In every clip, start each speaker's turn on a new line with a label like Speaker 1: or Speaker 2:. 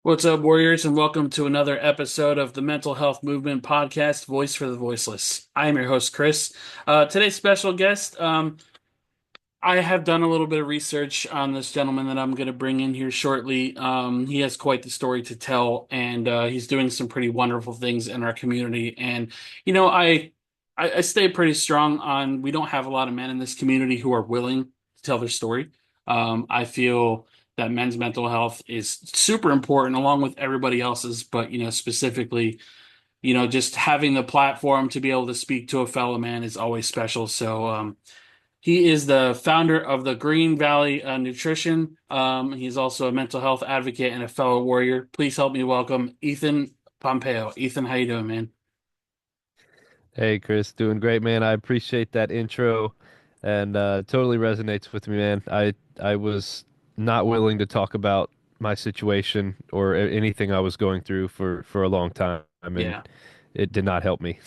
Speaker 1: What's up, Warriors, and welcome to another episode of the Mental Health Movement Podcast, Voice for the Voiceless. I am your host, Chris. Today's special guest, I have done a little bit of research on this gentleman that I'm going to bring in here shortly. He has quite the story to tell, and he's doing some pretty wonderful things in our community. And I stay pretty strong on we don't have a lot of men in this community who are willing to tell their story. I feel that men's mental health is super important along with everybody else's, but specifically, just having the platform to be able to speak to a fellow man is always special. So, he is the founder of the Green Valley Nutrition. He's also a mental health advocate and a fellow warrior. Please help me welcome Ethan Pompeo. Ethan, how you doing, man?
Speaker 2: Hey Chris, doing great, man. I appreciate that intro and totally resonates with me, man. I was not willing to talk about my situation or anything I was going through for a long time, and
Speaker 1: Yeah,
Speaker 2: it did not help me.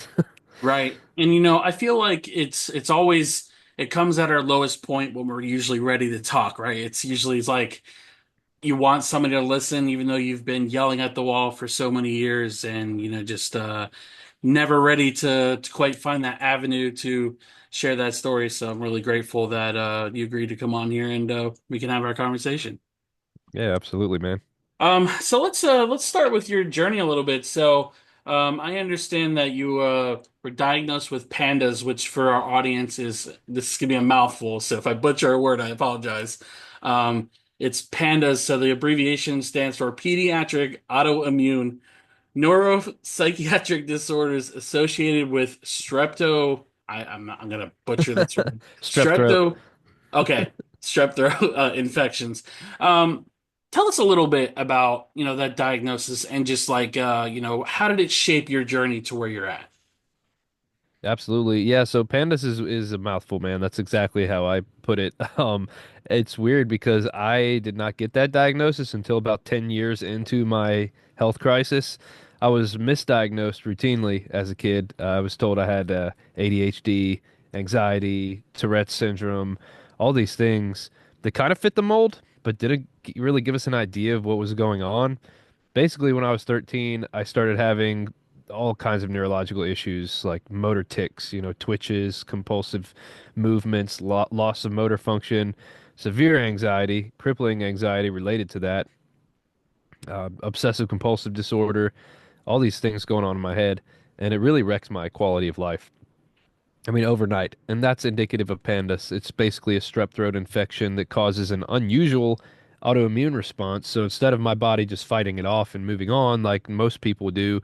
Speaker 1: right. And I feel like it's always it comes at our lowest point when we're usually ready to talk, right? It's like you want somebody to listen, even though you've been yelling at the wall for so many years, and just never ready to quite find that avenue to share that story. So I'm really grateful that you agreed to come on here and we can have our conversation.
Speaker 2: Yeah, absolutely, man.
Speaker 1: So let's start with your journey a little bit. So I understand that you were diagnosed with pandas, which for our audience is this is gonna be a mouthful. So if I butcher a word, I apologize. It's pandas, so the abbreviation stands for Pediatric Autoimmune Neuropsychiatric Disorders Associated with I'm gonna butcher this word.
Speaker 2: Strep throat.
Speaker 1: Strepto. Okay, strep throat infections. Um, Tell us a little bit about that diagnosis and just like how did it shape your journey to where you're at?
Speaker 2: Absolutely. Yeah, so Pandas is a mouthful, man. That's exactly how I put it. It's weird because I did not get that diagnosis until about 10 years into my health crisis. I was misdiagnosed routinely as a kid. I was told I had ADHD, anxiety, Tourette's syndrome, all these things that kind of fit the mold, but didn't really give us an idea of what was going on. Basically, when I was 13, I started having all kinds of neurological issues like motor tics, twitches, compulsive movements, loss of motor function, severe anxiety, crippling anxiety related to that, obsessive compulsive disorder, all these things going on in my head. And it really wrecks my quality of life. I mean, overnight. And that's indicative of pandas. It's basically a strep throat infection that causes an unusual autoimmune response. So instead of my body just fighting it off and moving on like most people do,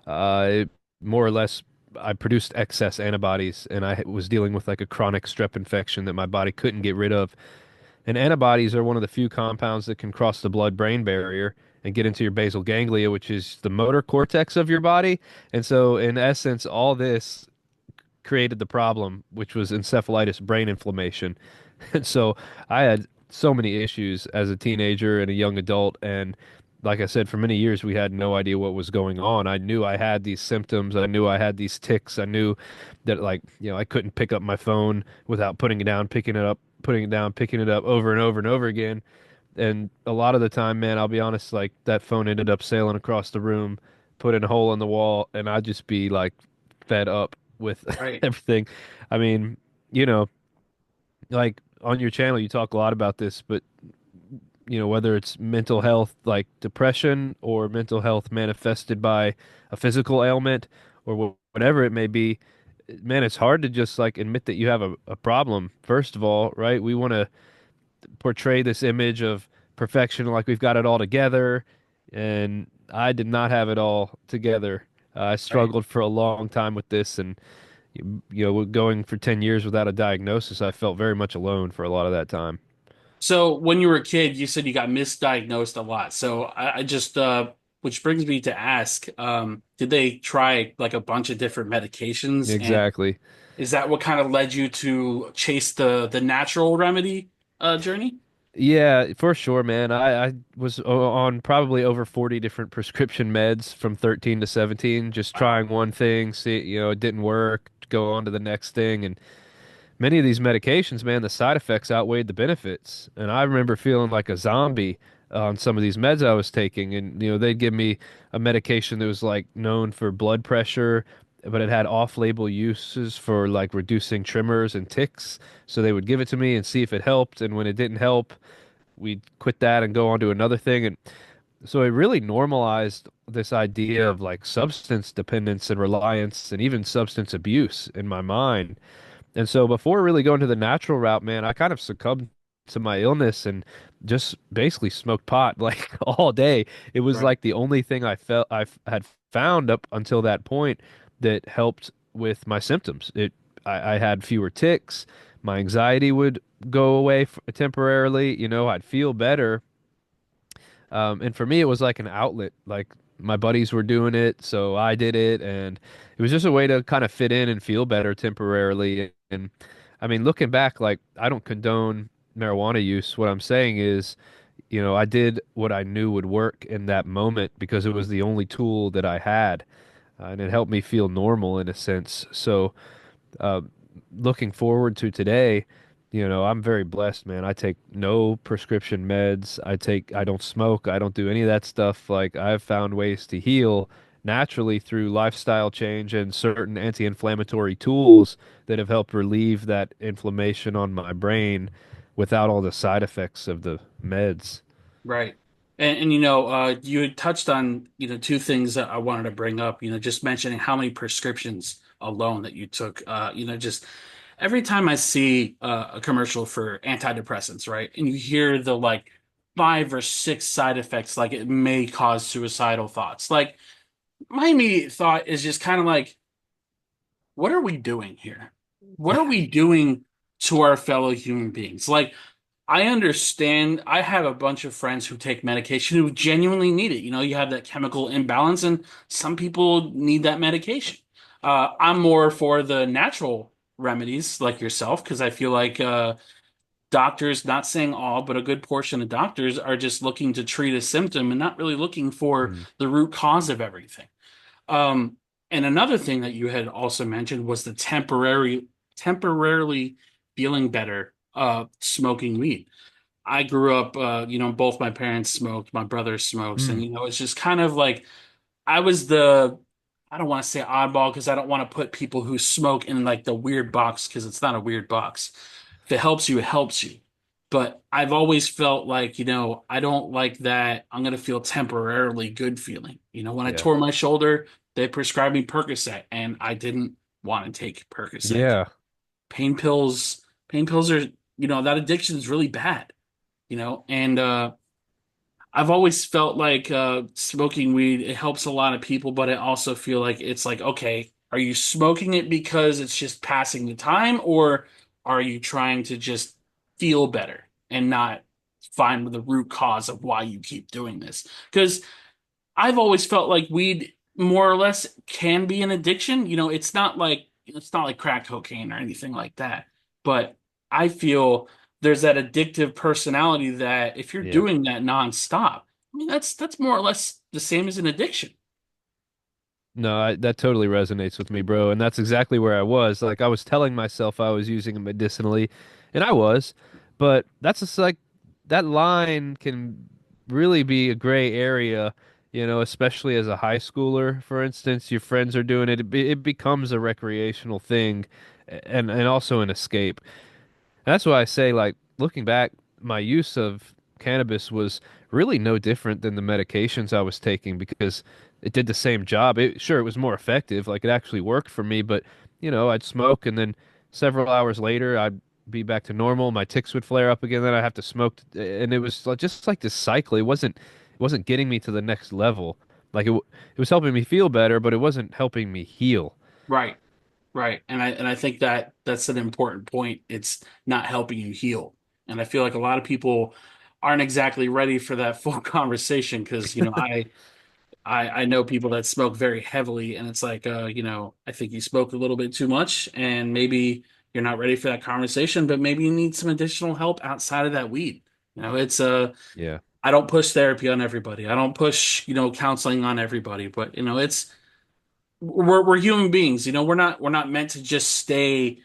Speaker 2: it more or less I produced excess antibodies and I was dealing with like a chronic strep infection that my body couldn't get rid of. And antibodies are one of the few compounds that can cross the blood-brain barrier and get into your basal ganglia, which is the motor cortex of your body. And so, in essence, all this created the problem, which was encephalitis, brain inflammation. And so I had so many issues as a teenager and a young adult. And like I said, for many years, we had no idea what was going on. I knew I had these symptoms. I knew I had these tics. I knew that, like, I couldn't pick up my phone without putting it down, picking it up, putting it down, picking it up over and over and over again. And a lot of the time, man, I'll be honest, like that phone ended up sailing across the room, put in a hole in the wall, and I'd just be like fed up with
Speaker 1: Right.
Speaker 2: everything. I mean, you know, like on your channel, you talk a lot about this, but whether it's mental health like depression or mental health manifested by a physical ailment or whatever it may be, man, it's hard to just like admit that you have a problem, first of all, right? We want to portray this image of perfection like we've got it all together, and I did not have it all together. I
Speaker 1: Right.
Speaker 2: struggled for a long time with this, and going for 10 years without a diagnosis, I felt very much alone for a lot of that time.
Speaker 1: So when you were a kid, you said you got misdiagnosed a lot. So I just which brings me to ask, did they try like a bunch of different medications, and
Speaker 2: Exactly.
Speaker 1: is that what kind of led you to chase the natural remedy journey?
Speaker 2: Yeah, for sure, man. I was on probably over 40 different prescription meds from 13 to 17, just
Speaker 1: Wow.
Speaker 2: trying one thing, see, it didn't work, go on to the next thing. And many of these medications, man, the side effects outweighed the benefits. And I remember feeling like a zombie. on some of these meds I was taking, and they'd give me a medication that was like known for blood pressure, but it had off-label uses for like reducing tremors and tics. So they would give it to me and see if it helped, and when it didn't help, we'd quit that and go on to another thing. And so it really normalized this idea of like substance dependence and reliance and even substance abuse in my mind. And so before really going to the natural route, man, I kind of succumbed to my illness and just basically smoked pot like all day. It was
Speaker 1: Right.
Speaker 2: like the only thing had found up until that point that helped with my symptoms. I had fewer tics, my anxiety would go away temporarily, I'd feel better. And for me, it was like an outlet. Like my buddies were doing it, so I did it, and it was just a way to kind of fit in and feel better temporarily. And I mean, looking back, like I don't condone marijuana use. What I'm saying is, I did what I knew would work in that moment because it was the only tool that I had, and it helped me feel normal in a sense. So uh, looking forward to today, I'm very blessed, man. I take no prescription meds. I don't smoke. I don't do any of that stuff. Like I've found ways to heal naturally through lifestyle change and certain anti-inflammatory tools that have helped relieve that inflammation on my brain without all the side effects of the meds.
Speaker 1: Right. And you had touched on, two things that I wanted to bring up, just mentioning how many prescriptions alone that you took. Just every time I see a commercial for antidepressants, right? And you hear the like 5 or 6 side effects, like it may cause suicidal thoughts. Like my immediate thought is just kind of like, what are we doing here? What are we doing to our fellow human beings? Like, I understand. I have a bunch of friends who take medication who genuinely need it. You have that chemical imbalance, and some people need that medication. I'm more for the natural remedies like yourself because I feel like doctors, not saying all, but a good portion of doctors are just looking to treat a symptom and not really looking for
Speaker 2: Mm.
Speaker 1: the root cause of everything. Um, and another thing that you had also mentioned was the temporarily feeling better smoking weed. I grew up, both my parents smoked, my brother smokes, and
Speaker 2: Mm.
Speaker 1: it's just kind of like I was the, I don't want to say oddball because I don't want to put people who smoke in like the weird box because it's not a weird box. If it helps you, it helps you. But I've always felt like, I don't like that. I'm going to feel temporarily good feeling. When I
Speaker 2: Yeah.
Speaker 1: tore my shoulder, they prescribed me Percocet and I didn't want to take Percocet.
Speaker 2: Yeah.
Speaker 1: Pain pills, pain pills are, that addiction is really bad, and I've always felt like smoking weed, it helps a lot of people, but I also feel like it's like, okay, are you smoking it because it's just passing the time, or are you trying to just feel better and not find the root cause of why you keep doing this? Because I've always felt like weed more or less can be an addiction. It's not like crack cocaine or anything like that. But I feel there's that addictive personality that if you're
Speaker 2: Yeah.
Speaker 1: doing that nonstop, I mean that's more or less the same as an addiction.
Speaker 2: No, that totally resonates with me, bro. And that's exactly where I was. Like I was telling myself I was using it medicinally, and I was, but that's just like that line can really be a gray area, especially as a high schooler, for instance. Your friends are doing it. It becomes a recreational thing and also an escape. And that's why I say, like, looking back, my use of cannabis was really no different than the medications I was taking because it did the same job. Sure, it was more effective, like it actually worked for me, but I'd smoke and then several hours later I'd be back to normal. My tics would flare up again, then I'd have to smoke, and it was just like this cycle. It wasn't getting me to the next level. Like it was helping me feel better, but it wasn't helping me heal.
Speaker 1: Right, right. And I think that that's an important point. It's not helping you heal. And I feel like a lot of people aren't exactly ready for that full conversation because, I know people that smoke very heavily, and it's like, I think you smoke a little bit too much, and maybe you're not ready for that conversation, but maybe you need some additional help outside of that weed. It's
Speaker 2: Yeah.
Speaker 1: I don't push therapy on everybody. I don't push, counseling on everybody, but it's we're human beings. We're not meant to just stay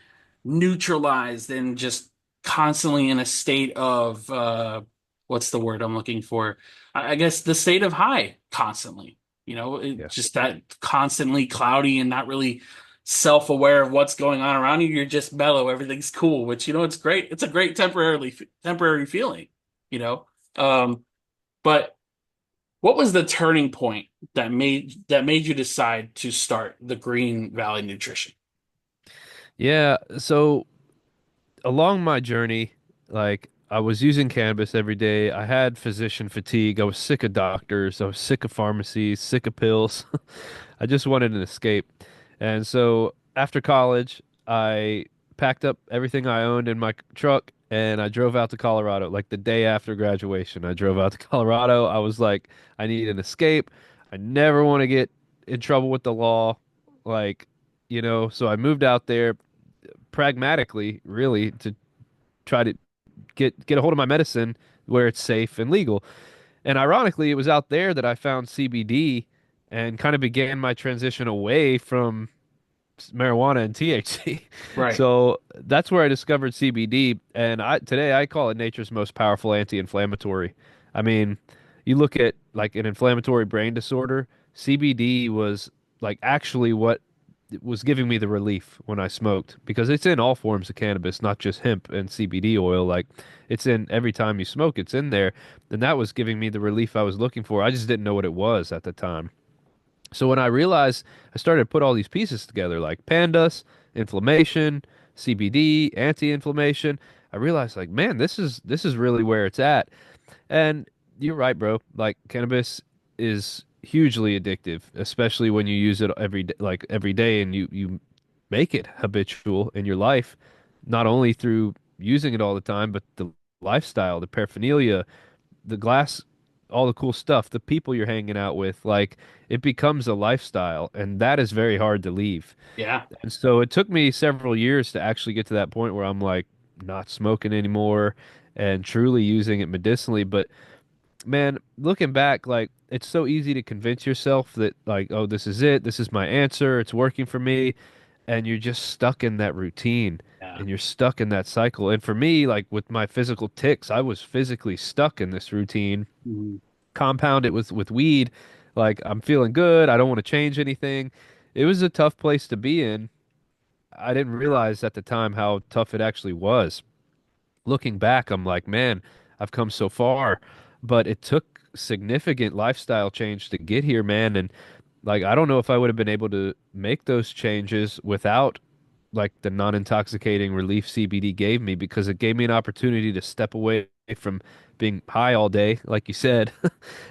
Speaker 1: neutralized and just constantly in a state of what's the word I'm looking for? I guess the state of high constantly.
Speaker 2: Yeah.
Speaker 1: Just that constantly cloudy and not really self-aware of what's going on around you. You're just mellow, everything's cool, which it's great. It's a great temporary feeling, you know. But what was the turning point that made you decide to start the Green Valley Nutrition?
Speaker 2: Yeah. So along my journey, like I was using cannabis every day. I had physician fatigue. I was sick of doctors. I was sick of pharmacies, sick of pills. I just wanted an escape. And so after college, I packed up everything I owned in my truck and I drove out to Colorado. Like the day after graduation, I drove out to Colorado. I was like, I need an escape. I never want to get in trouble with the law. Like, so I moved out there pragmatically, really, to try to get a hold of my medicine where it's safe and legal. And ironically, it was out there that I found CBD and kind of began my transition away from marijuana and THC.
Speaker 1: Right.
Speaker 2: So that's where I discovered CBD, and today I call it nature's most powerful anti-inflammatory. I mean, you look at like an inflammatory brain disorder, CBD was like actually what was giving me the relief when I smoked because it's in all forms of cannabis, not just hemp and CBD oil. Like it's in every time you smoke, it's in there. And that was giving me the relief I was looking for. I just didn't know what it was at the time. So when I realized I started to put all these pieces together, like Pandas, inflammation, CBD, anti-inflammation, I realized like, man, this is really where it's at. And you're right, bro. Like cannabis is hugely addictive, especially when you use it every day and you make it habitual in your life, not only through using it all the time, but the lifestyle, the paraphernalia, the glass, all the cool stuff, the people you're hanging out with, like it becomes a lifestyle, and that is very hard to leave.
Speaker 1: Yeah.
Speaker 2: And so it took me several years to actually get to that point where I'm like not smoking anymore and truly using it medicinally. But man, looking back, like it's so easy to convince yourself that like, oh, this is it, this is my answer, it's working for me, and you're just stuck in that routine
Speaker 1: Yeah.
Speaker 2: and you're stuck in that cycle. And for me, like with my physical tics, I was physically stuck in this routine.
Speaker 1: Mhm.
Speaker 2: Compound it with weed, like I'm feeling good, I don't want to change anything. It was a tough place to be in. I didn't realize at the time how tough it actually was. Looking back, I'm like, man, I've come so far, but it took significant lifestyle change to get here, man. And like, I don't know if I would have been able to make those changes without like the non-intoxicating relief CBD gave me because it gave me an opportunity to step away from being high all day, like you said,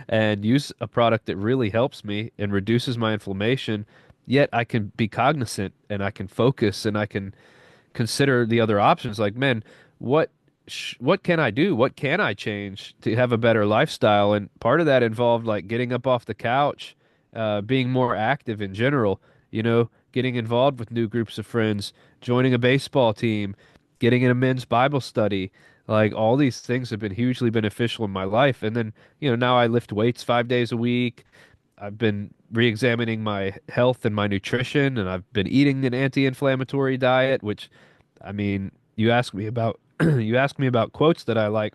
Speaker 2: and use a product that really helps me and reduces my inflammation. Yet I can be cognizant and I can focus and I can consider the other options like man what what can I do, what can I change to have a better lifestyle, and part of that involved like getting up off the couch, being more active in general, getting involved with new groups of friends, joining a baseball team, getting in a men's Bible study. Like all these things have been hugely beneficial in my life, and then now I lift weights 5 days a week. I've been re-examining my health and my nutrition, and I've been eating an anti-inflammatory diet, which, I mean, you ask me about you ask me about quotes that I like.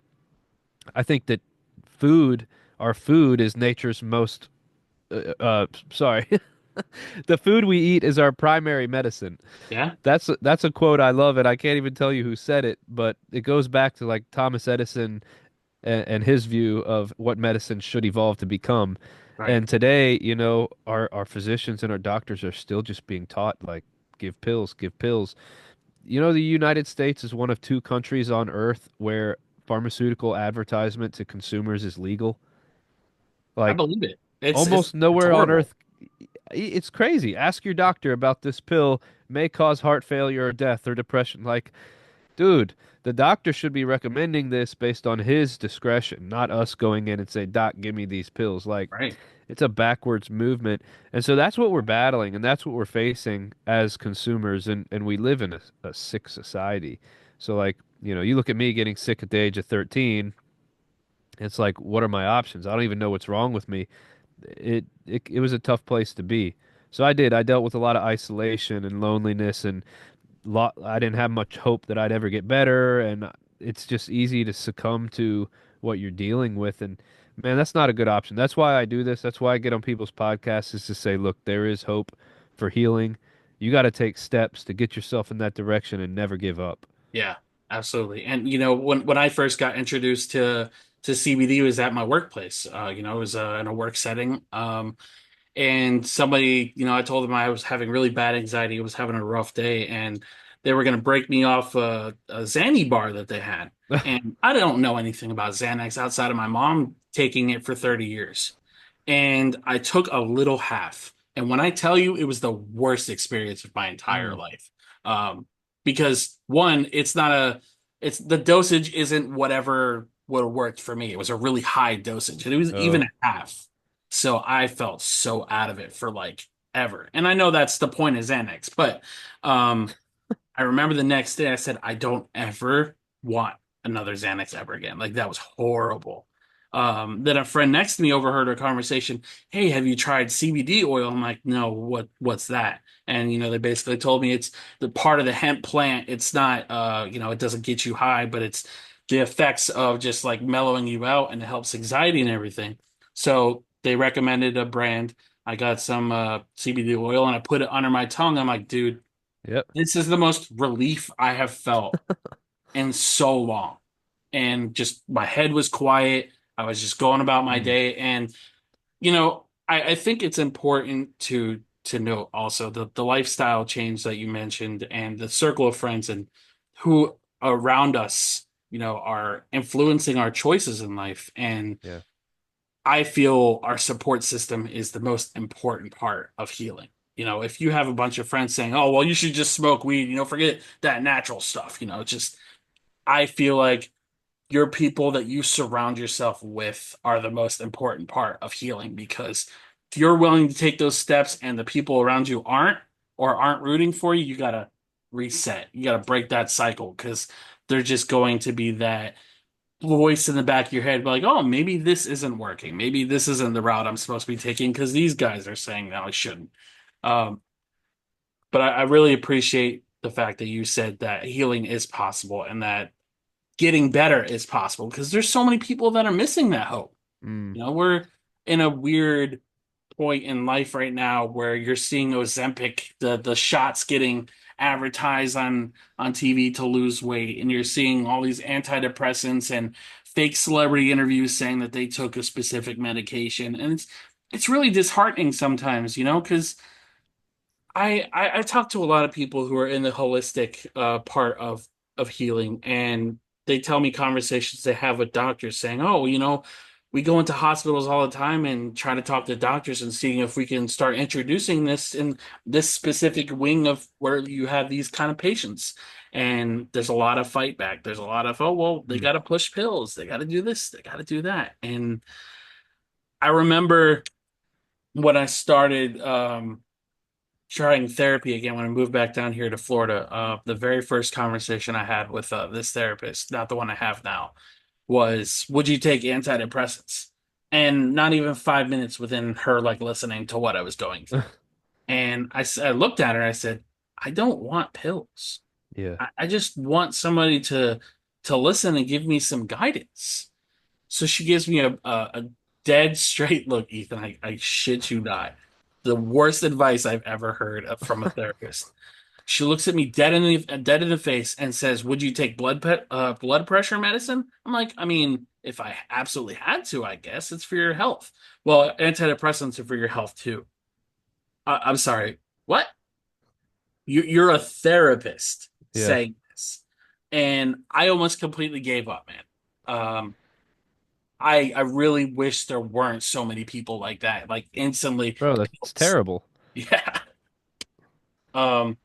Speaker 2: I think that food, our food is nature's most sorry. The food we eat is our primary medicine.
Speaker 1: Yeah.
Speaker 2: That's a quote I love, and I can't even tell you who said it, but it goes back to like Thomas Edison and his view of what medicine should evolve to become.
Speaker 1: Right.
Speaker 2: And today, our physicians and our doctors are still just being taught like give pills, give pills. The United States is one of two countries on earth where pharmaceutical advertisement to consumers is legal.
Speaker 1: I
Speaker 2: Like
Speaker 1: believe it. It's
Speaker 2: almost
Speaker 1: it's
Speaker 2: nowhere on
Speaker 1: horrible.
Speaker 2: earth. It's crazy. Ask your doctor about this pill may cause heart failure or death or depression. Like, dude, the doctor should be recommending this based on his discretion, not us going in and say, Doc, give me these pills. Like,
Speaker 1: Right.
Speaker 2: it's a backwards movement. And so that's what we're battling, and that's what we're facing as consumers. And we live in a sick society. So, like, you look at me getting sick at the age of 13, it's like, what are my options? I don't even know what's wrong with me. It was a tough place to be. So I dealt with a lot of isolation and loneliness and I didn't have much hope that I'd ever get better, and it's just easy to succumb to what you're dealing with. And man, that's not a good option. That's why I do this. That's why I get on people's podcasts is to say, look, there is hope for healing. You got to take steps to get yourself in that direction and never give up.
Speaker 1: Yeah, absolutely. And when I first got introduced to CBD, it was at my workplace. It was in a work setting. And somebody, I told them I was having really bad anxiety, I was having a rough day, and they were going to break me off a Xanny bar that they had. And I don't know anything about Xanax outside of my mom taking it for 30 years. And I took a little half. And when I tell you, it was the worst experience of my entire
Speaker 2: Mm.
Speaker 1: life. Um, because one, it's the dosage isn't whatever would have worked for me. It was a really high dosage, and it was even
Speaker 2: Oh,
Speaker 1: a half. So I felt so out of it for like ever. And I know that's the point of Xanax, but um, I remember the next day I said, I don't ever want another Xanax ever again. Like that was horrible. Then a friend next to me overheard our conversation. Hey, have you tried CBD oil? I'm like, no, what's that? And they basically told me it's the part of the hemp plant. It's not it doesn't get you high, but it's the effects of just like mellowing you out and it helps anxiety and everything. So they recommended a brand. I got some CBD oil and I put it under my tongue. I'm like, dude,
Speaker 2: yep.
Speaker 1: this is the most relief I have felt in so long. And just my head was quiet. I was just going about my
Speaker 2: Mm.
Speaker 1: day. And, I think it's important to note also the lifestyle change that you mentioned and the circle of friends and who around us, are influencing our choices in life. And
Speaker 2: Yeah.
Speaker 1: I feel our support system is the most important part of healing. If you have a bunch of friends saying, "Oh, well, you should just smoke weed," forget that natural stuff. Just I feel like your people that you surround yourself with are the most important part of healing because if you're willing to take those steps and the people around you aren't or aren't rooting for you, you gotta reset. You gotta break that cycle because they're just going to be that voice in the back of your head, like, oh, maybe this isn't working. Maybe this isn't the route I'm supposed to be taking because these guys are saying that I shouldn't. Um, but I really appreciate the fact that you said that healing is possible and that getting better is possible because there's so many people that are missing that hope.
Speaker 2: Mm.
Speaker 1: We're in a weird point in life right now where you're seeing Ozempic, the shots getting advertised on TV to lose weight, and you're seeing all these antidepressants and fake celebrity interviews saying that they took a specific medication, and it's really disheartening sometimes, because I talk to a lot of people who are in the holistic part of healing, and they tell me conversations they have with doctors saying, "Oh, we go into hospitals all the time and try to talk to doctors and seeing if we can start introducing this in this specific wing of where you have these kind of patients." And there's a lot of fight back. There's a lot of, oh, well, they
Speaker 2: Mm.
Speaker 1: got to push pills. They got to do this. They got to do that. And I remember when I started trying therapy again when I moved back down here to Florida. The very first conversation I had with this therapist, not the one I have now, was, "Would you take antidepressants?" And not even 5 minutes within her like listening to what I was going through. And I looked at her and I said, "I don't want pills.
Speaker 2: Yeah.
Speaker 1: I just want somebody to listen and give me some guidance." So she gives me a dead straight look, Ethan. I shit you not. The worst advice I've ever heard from a therapist. She looks at me dead in the face and says, "Would you take blood pressure medicine?" I'm like, I mean, if I absolutely had to, I guess it's for your health. Well, antidepressants are for your health too. I'm sorry. What? You're a therapist
Speaker 2: Yeah.
Speaker 1: saying this, and I almost completely gave up, man. I really wish there weren't so many people like that. Like instantly,
Speaker 2: Bro, that's terrible.
Speaker 1: yeah. Um,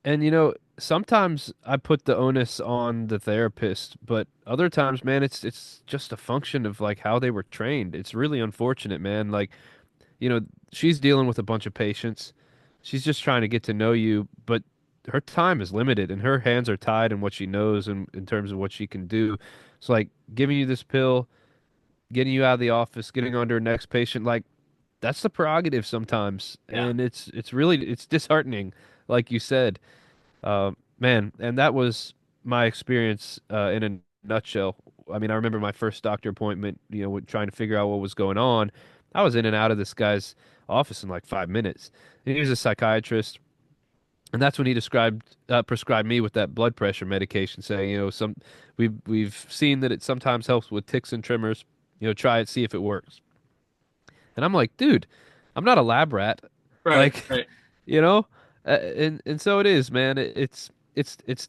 Speaker 2: And sometimes I put the onus on the therapist, but other times, man, it's just a function of like how they were trained. It's really unfortunate, man. Like, you know, she's dealing with a bunch of patients. She's just trying to get to know you, but her time is limited and her hands are tied in what she knows and in terms of what she can do. It's like giving you this pill, getting you out of the office, getting on to her next patient, like that's the prerogative sometimes.
Speaker 1: yeah,
Speaker 2: And it's really it's disheartening, like you said. Man, and that was my experience in a nutshell. I mean, I remember my first doctor appointment, trying to figure out what was going on. I was in and out of this guy's office in like 5 minutes. And he was a psychiatrist, and that's when he prescribed me with that blood pressure medication, saying, we've seen that it sometimes helps with ticks and tremors. Try it, see if it works. And I'm like, dude, I'm not a lab rat.
Speaker 1: Right,
Speaker 2: Like,
Speaker 1: right.
Speaker 2: you know, and so it is, man. It's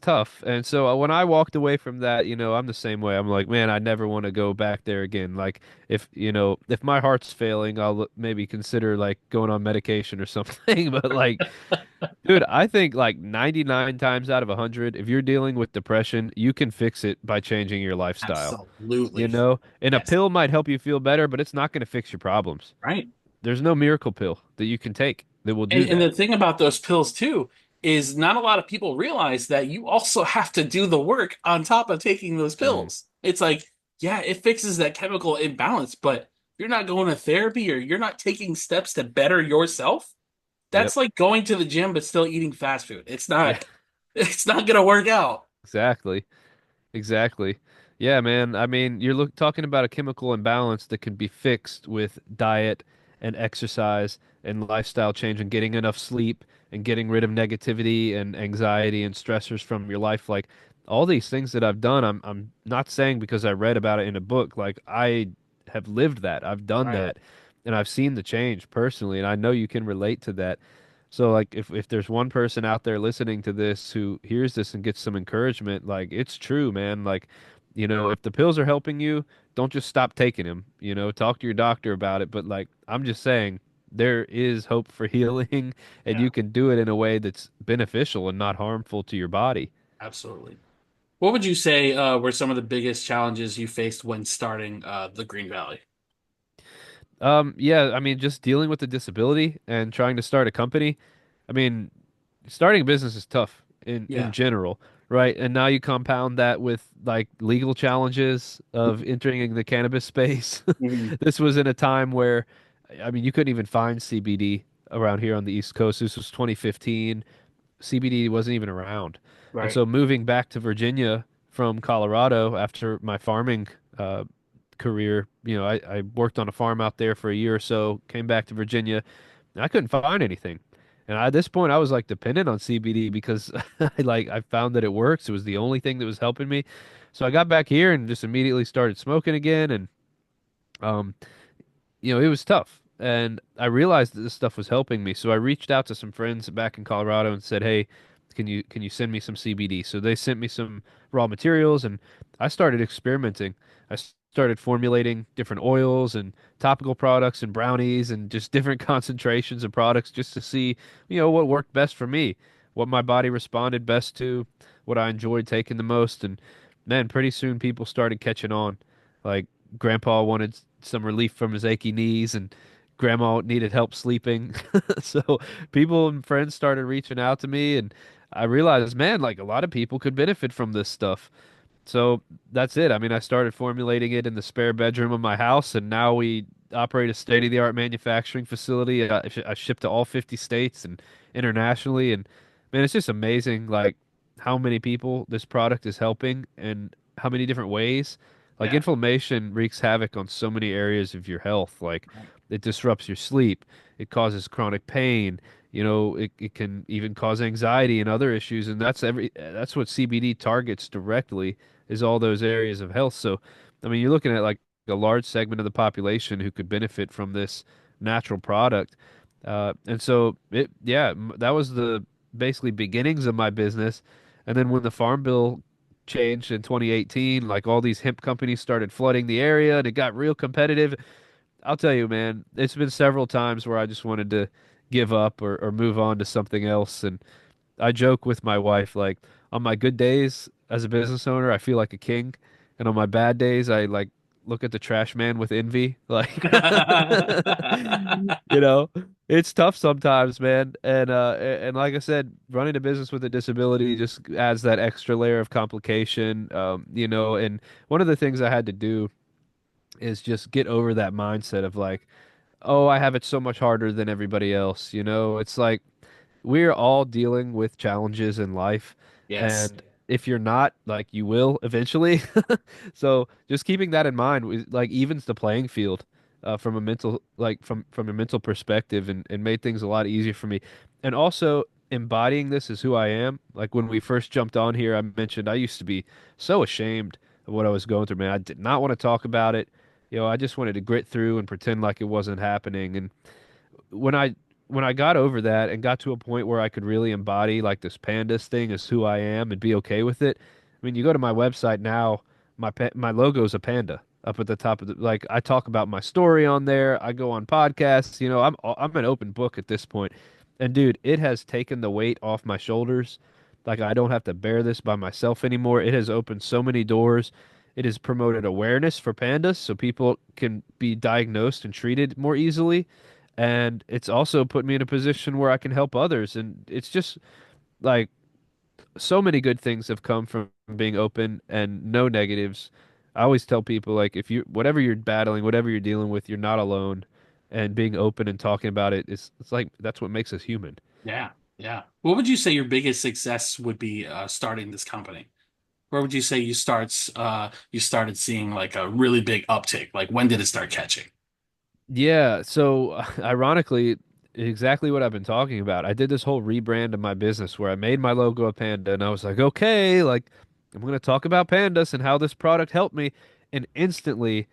Speaker 2: tough. And so when I walked away from that, I'm the same way. I'm like, man, I never want to go back there again. Like, if my heart's failing, I'll maybe consider like going on medication or something. But like, dude, I think like 99 times out of 100, if you're dealing with depression, you can fix it by changing your lifestyle.
Speaker 1: Absolutely.
Speaker 2: And a
Speaker 1: Yes.
Speaker 2: pill might help you feel better, but it's not going to fix your problems.
Speaker 1: Right.
Speaker 2: There's no miracle pill that you can take that will do
Speaker 1: And
Speaker 2: that.
Speaker 1: the thing about those pills too is not a lot of people realize that you also have to do the work on top of taking those
Speaker 2: Mm,
Speaker 1: pills. It's like, yeah, it fixes that chemical imbalance, but you're not going to therapy or you're not taking steps to better yourself.
Speaker 2: yep.
Speaker 1: That's like going to the gym but still eating fast food. It's
Speaker 2: Yeah,
Speaker 1: not it's not gonna work out.
Speaker 2: exactly. Exactly. Yeah, man. I mean, talking about a chemical imbalance that can be fixed with diet and exercise and lifestyle change and getting enough sleep and getting rid of negativity and anxiety and stressors from your life. Like all these things that I've done, I'm not saying because I read about it in a book. Like I have lived that. I've done
Speaker 1: Right.
Speaker 2: that and I've seen the change personally, and I know you can relate to that. So like if there's one person out there listening to this who hears this and gets some encouragement, like it's true, man. Like, if the pills are helping you, don't just stop taking them. Talk to your doctor about it. But like I'm just saying, there is hope for healing, and
Speaker 1: Yeah,
Speaker 2: you can do it in a way that's beneficial and not harmful to your body.
Speaker 1: absolutely. What would you say were some of the biggest challenges you faced when starting the Green Valley?
Speaker 2: Yeah, I mean, just dealing with the disability and trying to start a company. I mean, starting a business is tough in
Speaker 1: Yeah.
Speaker 2: general, right? And now you compound that with like legal challenges of entering the cannabis space.
Speaker 1: Mhm.
Speaker 2: This was in a time where, I mean, you couldn't even find CBD around here on the East Coast. This was 2015. CBD wasn't even around. And
Speaker 1: Right.
Speaker 2: so moving back to Virginia from Colorado after my farming career, I worked on a farm out there for a year or so, came back to Virginia, and I couldn't find anything. And at this point, I was like dependent on CBD because I found that it works. It was the only thing that was helping me. So I got back here and just immediately started smoking again. And um, it was tough. And I realized that this stuff was helping me. So I reached out to some friends back in Colorado and said, "Hey, can you send me some CBD?" So they sent me some raw materials and I started experimenting. I started formulating different oils and topical products and brownies and just different concentrations of products just to see, what worked best for me, what my body responded best to, what I enjoyed taking the most. And man, pretty soon people started catching on. Like grandpa wanted some relief from his achy knees and grandma needed help sleeping. So people and friends started reaching out to me and I realized, man, like a lot of people could benefit from this stuff. So that's it. I mean, I started formulating it in the spare bedroom of my house, and now we operate a state-of-the-art manufacturing facility. I ship to all 50 states and internationally, and man, it's just amazing, like how many people this product is helping and how many different ways. Like
Speaker 1: Yeah.
Speaker 2: inflammation wreaks havoc on so many areas of your health. Like
Speaker 1: Right.
Speaker 2: it disrupts your sleep, it causes chronic pain. It can even cause anxiety and other issues, and that's what CBD targets directly is all those areas of health. So, I mean, you're looking at like a large segment of the population who could benefit from this natural product. And so yeah, that was the basically beginnings of my business. And then when the Farm Bill changed in 2018, like all these hemp companies started flooding the area and it got real competitive. I'll tell you, man, it's been several times where I just wanted to give up or move on to something else. And I joke with my wife, like on my good days as a business owner, I feel like a king, and on my bad days, I like look at the trash man with envy. Like, you know, it's tough sometimes, man. And like I said, running a business with a disability just adds that extra layer of complication. And one of the things I had to do is just get over that mindset of like, oh, I have it so much harder than everybody else. It's like we're all dealing with challenges in life,
Speaker 1: Yes.
Speaker 2: and if you're not, like you will eventually. So just keeping that in mind like evens the playing field from a mental from a mental perspective and made things a lot easier for me. And also embodying this as who I am. Like when we first jumped on here, I mentioned I used to be so ashamed of what I was going through, man. I did not want to talk about it. I just wanted to grit through and pretend like it wasn't happening. And when I got over that and got to a point where I could really embody like this pandas thing as who I am and be okay with it. I mean, you go to my website now, my logo is a panda up at the top of the like I talk about my story on there. I go on podcasts, I'm an open book at this point. And dude, it has taken the weight off my shoulders. Like I don't have to bear this by myself anymore. It has opened so many doors. It has promoted awareness for pandas so people can be diagnosed and treated more easily, and it's also put me in a position where I can help others. And it's just like so many good things have come from being open and no negatives. I always tell people like if you whatever you're battling, whatever you're dealing with, you're not alone. And being open and talking about it is it's like that's what makes us human.
Speaker 1: Yeah, yeah. What would you say your biggest success would be starting this company? Where would you say you started seeing like a really big uptick? Like when did it start catching?
Speaker 2: Yeah, so ironically, exactly what I've been talking about. I did this whole rebrand of my business where I made my logo a panda and I was like, okay, like I'm going to talk about pandas and how this product helped me. And instantly,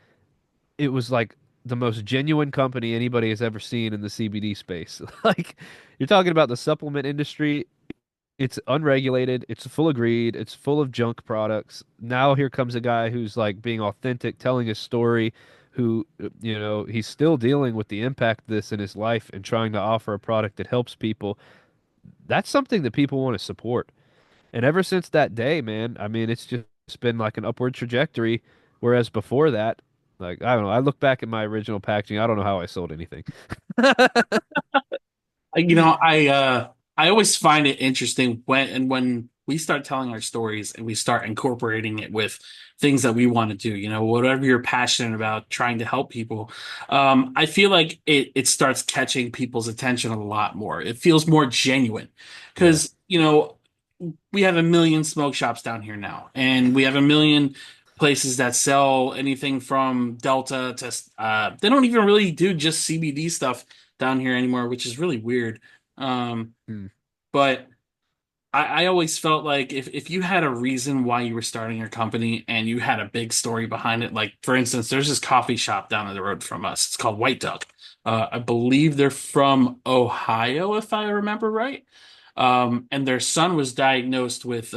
Speaker 2: it was like the most genuine company anybody has ever seen in the CBD space. Like, you're talking about the supplement industry. It's unregulated, it's full of greed, it's full of junk products. Now here comes a guy who's like being authentic, telling his story, who, he's still dealing with the impact of this in his life and trying to offer a product that helps people. That's something that people want to support. And ever since that day, man, I mean, it's just been like an upward trajectory. Whereas before that, like, I don't know, I look back at my original packaging, I don't know how I sold anything.
Speaker 1: I always find it interesting when we start telling our stories and we start incorporating it with things that we want to do, whatever you're passionate about, trying to help people. I feel like it starts catching people's attention a lot more. It feels more genuine
Speaker 2: Yeah.
Speaker 1: because, we have a million smoke shops down here now, and we have a million places that sell anything from Delta to they don't even really do just CBD stuff down here anymore, which is really weird. Um,
Speaker 2: Hmm.
Speaker 1: but I always felt like if you had a reason why you were starting your company and you had a big story behind it, like for instance, there's this coffee shop down the road from us. It's called White Duck. I believe they're from Ohio, if I remember right. And their son was diagnosed with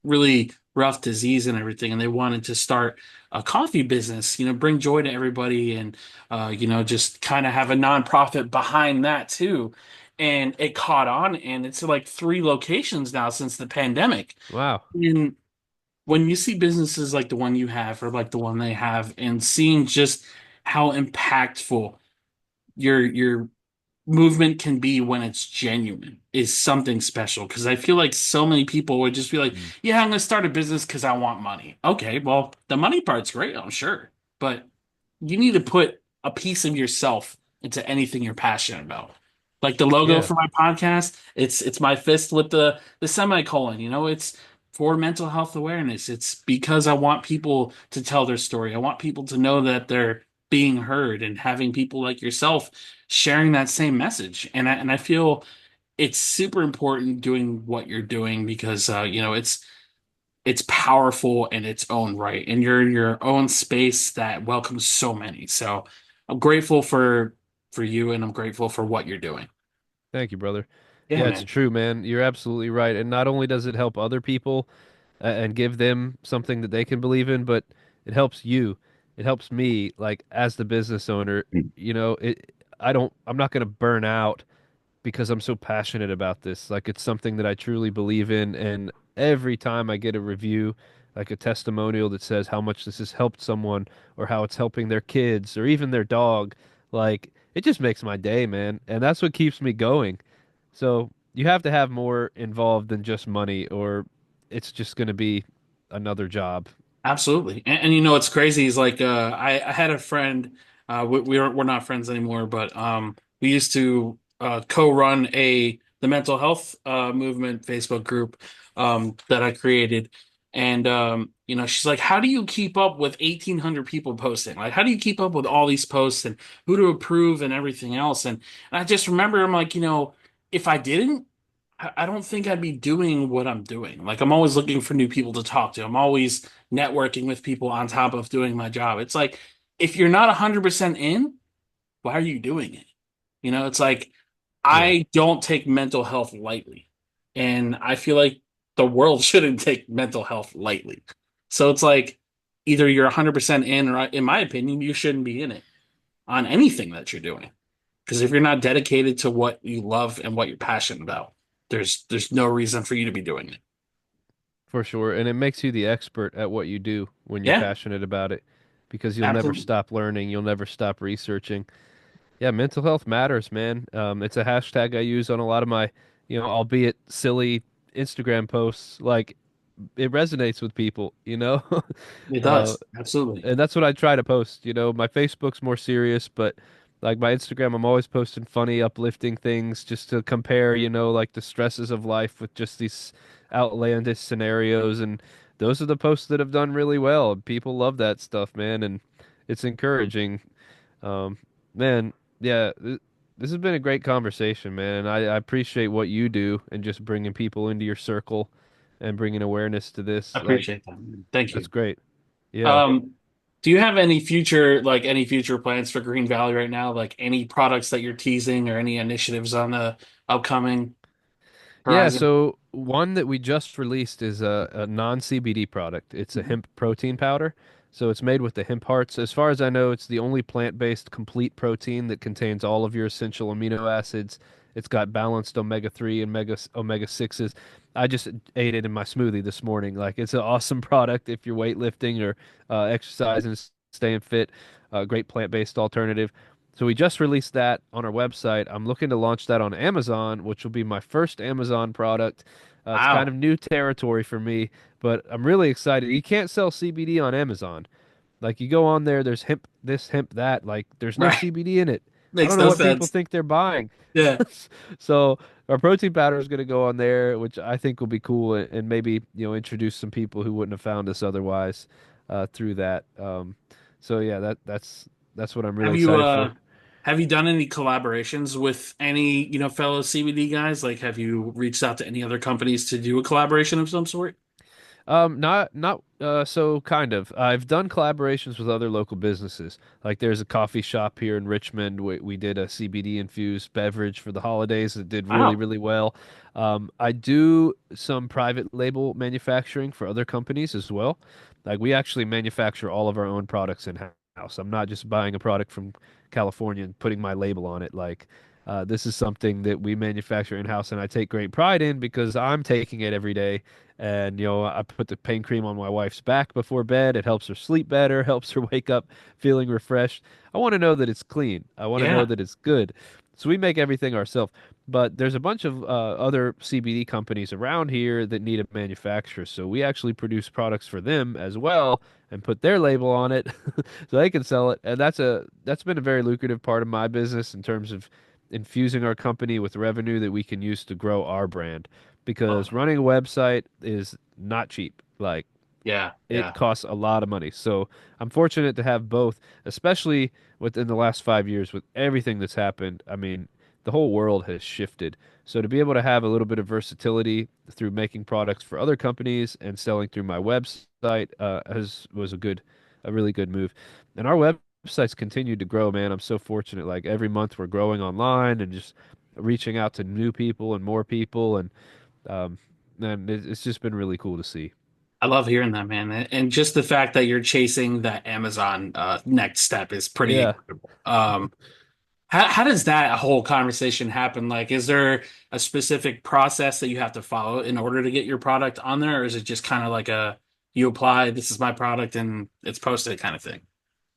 Speaker 1: really rough disease and everything, and they wanted to start a coffee business, bring joy to everybody, and just kind of have a nonprofit behind that too. And it caught on, and it's like three locations now since the pandemic.
Speaker 2: Wow.
Speaker 1: And when you see businesses like the one you have or like the one they have, and seeing just how impactful your movement can be when it's genuine is something special. Because I feel like so many people would just be like,
Speaker 2: Hmm.
Speaker 1: yeah, I'm going to start a business because I want money. Okay, well, the money part's great, I'm sure. But you need to put a piece of yourself into anything you're passionate about. Like the logo
Speaker 2: Yeah.
Speaker 1: for my podcast, it's my fist with the semicolon, it's for mental health awareness. It's because I want people to tell their story. I want people to know that they're being heard, and having people like yourself sharing that same message. And I feel it's super important doing what you're doing because it's powerful in its own right, and you're in your own space that welcomes so many. So I'm grateful for you, and I'm grateful for what you're doing.
Speaker 2: Thank you, brother.
Speaker 1: Yeah,
Speaker 2: Yeah, it's
Speaker 1: man.
Speaker 2: true, man. You're absolutely right. And not only does it help other people and give them something that they can believe in, but it helps you. It helps me, like as the business owner, I'm not going to burn out because I'm so passionate about this. Like it's something that I truly believe in, and every time I get a review, like a testimonial that says how much this has helped someone or how it's helping their kids or even their dog, like it just makes my day, man. And that's what keeps me going. So you have to have more involved than just money, or it's just going to be another job.
Speaker 1: Absolutely. And what's crazy is like I had a friend, we're not friends anymore, but we used to co-run a the mental health movement Facebook group that I created. And she's like, "How do you keep up with 1,800 people posting? Like, how do you keep up with all these posts and who to approve and everything else?" And I just remember I'm like, if I didn't, I don't think I'd be doing what I'm doing. Like, I'm always looking for new people to talk to. I'm always networking with people on top of doing my job. It's like, if you're not 100% in, why are you doing it? It's like
Speaker 2: Yeah,
Speaker 1: I don't take mental health lightly. And I feel like the world shouldn't take mental health lightly. So it's like either you're 100% in, or in my opinion, you shouldn't be in it on anything that you're doing. Because if you're not dedicated to what you love and what you're passionate about, there's no reason for you to be doing it.
Speaker 2: for sure. And it makes you the expert at what you do when you're
Speaker 1: Yeah,
Speaker 2: passionate about it because you'll never
Speaker 1: absolutely.
Speaker 2: stop learning, you'll never stop researching. Yeah, mental health matters, man. It's a hashtag I use on a lot of my, albeit silly Instagram posts. Like it resonates with people, you know?
Speaker 1: It
Speaker 2: Uh,
Speaker 1: does. Absolutely.
Speaker 2: and that's what I try to post. My Facebook's more serious, but like my Instagram, I'm always posting funny, uplifting things just to compare, like the stresses of life with just these outlandish scenarios. And those are the posts that have done really well. People love that stuff, man, and it's encouraging. Um, Man, yeah, this has been a great conversation, man. And I appreciate what you do and just bringing people into your circle and bringing awareness to
Speaker 1: I
Speaker 2: this. Like,
Speaker 1: appreciate that. Thank
Speaker 2: that's
Speaker 1: you.
Speaker 2: great. Yeah.
Speaker 1: Um, do you have any future plans for Green Valley right now? Like any products that you're teasing or any initiatives on the upcoming
Speaker 2: Yeah,
Speaker 1: horizon?
Speaker 2: so one that we just released is a non-CBD product. It's a
Speaker 1: Mhm.
Speaker 2: hemp protein powder. So it's made with the hemp hearts. As far as I know, it's the only plant-based complete protein that contains all of your essential amino acids. It's got balanced omega-3 and omega-6s. I just ate it in my smoothie this morning. Like it's an awesome product if you're weightlifting or exercising, staying fit. Great plant-based alternative. So we just released that on our website. I'm looking to launch that on Amazon, which will be my first Amazon product. It's kind
Speaker 1: Wow.
Speaker 2: of new territory for me, but I'm really excited. You can't sell CBD on Amazon. Like you go on there, there's hemp this, hemp that. Like there's no
Speaker 1: Right.
Speaker 2: CBD in it. I don't
Speaker 1: Makes
Speaker 2: know
Speaker 1: no
Speaker 2: what people
Speaker 1: sense.
Speaker 2: think they're buying.
Speaker 1: Yeah.
Speaker 2: So our protein powder is going to go on there, which I think will be cool, and maybe introduce some people who wouldn't have found us otherwise through that. So yeah, that's what I'm really
Speaker 1: Have you
Speaker 2: excited
Speaker 1: uh
Speaker 2: for.
Speaker 1: have you done any collaborations with any, fellow CBD guys? Like have you reached out to any other companies to do a collaboration of some sort?
Speaker 2: Not so kind of. I've done collaborations with other local businesses. Like there's a coffee shop here in Richmond. We did a CBD infused beverage for the holidays that did really,
Speaker 1: Wow.
Speaker 2: really well. I do some private label manufacturing for other companies as well. Like we actually manufacture all of our own products in house. I'm not just buying a product from California and putting my label on it. Like this is something that we manufacture in house, and I take great pride in because I'm taking it every day. And, I put the pain cream on my wife's back before bed. It helps her sleep better, helps her wake up feeling refreshed. I want to know that it's clean. I want to know
Speaker 1: Yeah.
Speaker 2: that it's good. So we make everything ourselves. But there's a bunch of other CBD companies around here that need a manufacturer. So we actually produce products for them as well and put their label on it so they can sell it. And that's been a very lucrative part of my business in terms of infusing our company with revenue that we can use to grow our brand
Speaker 1: Love
Speaker 2: because
Speaker 1: it.
Speaker 2: running a website is not cheap. Like
Speaker 1: Yeah.
Speaker 2: it
Speaker 1: Yeah.
Speaker 2: costs a lot of money. So I'm fortunate to have both, especially within the last 5 years with everything that's happened. I mean, the whole world has shifted. So to be able to have a little bit of versatility through making products for other companies and selling through my website has was a really good move. And our website's continued to grow, man. I'm so fortunate. Like every month we're growing online and just reaching out to new people and more people um, and it's just been really cool to see.
Speaker 1: I love hearing that, man. And just the fact that you're chasing that Amazon next step is pretty
Speaker 2: Yeah.
Speaker 1: incredible. How does that whole conversation happen? Like, is there a specific process that you have to follow in order to get your product on there, or is it just kind of like you apply, this is my product, and it's posted kind of thing?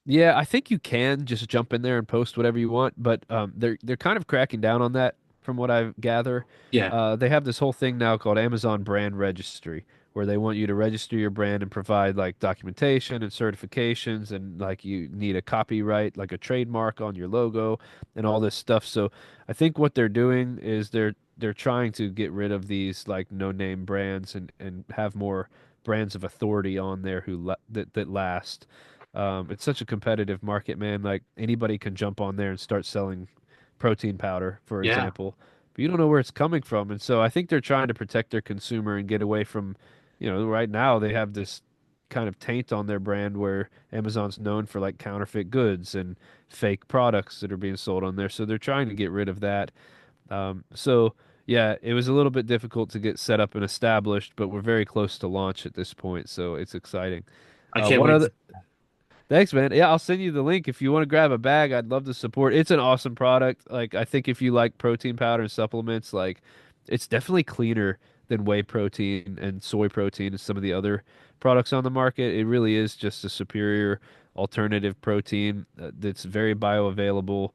Speaker 2: Yeah, I think you can just jump in there and post whatever you want, but they're kind of cracking down on that from what I gather.
Speaker 1: Yeah.
Speaker 2: They have this whole thing now called Amazon Brand Registry, where they want you to register your brand and provide like documentation and certifications, and like you need a copyright, like a trademark on your logo and all this stuff. So I think what they're doing is they're they're trying to get rid of these like no-name brands and have more brands of authority on there that last. It's such a competitive market, man. Like anybody can jump on there and start selling protein powder, for
Speaker 1: Yeah.
Speaker 2: example, but you don't know where it's coming from. And so I think they're trying to protect their consumer and get away from, right now they have this kind of taint on their brand where Amazon's known for like counterfeit goods and fake products that are being sold on there. So they're trying to get rid of that. So yeah, it was a little bit difficult to get set up and established, but we're very close to launch at this point, so it's exciting.
Speaker 1: I can't
Speaker 2: One
Speaker 1: wait
Speaker 2: other
Speaker 1: to.
Speaker 2: Thanks, man. Yeah, I'll send you the link if you want to grab a bag. I'd love to support. It's an awesome product. Like I think if you like protein powder and supplements, like it's definitely cleaner than whey protein and soy protein and some of the other products on the market. It really is just a superior alternative protein that's very bioavailable.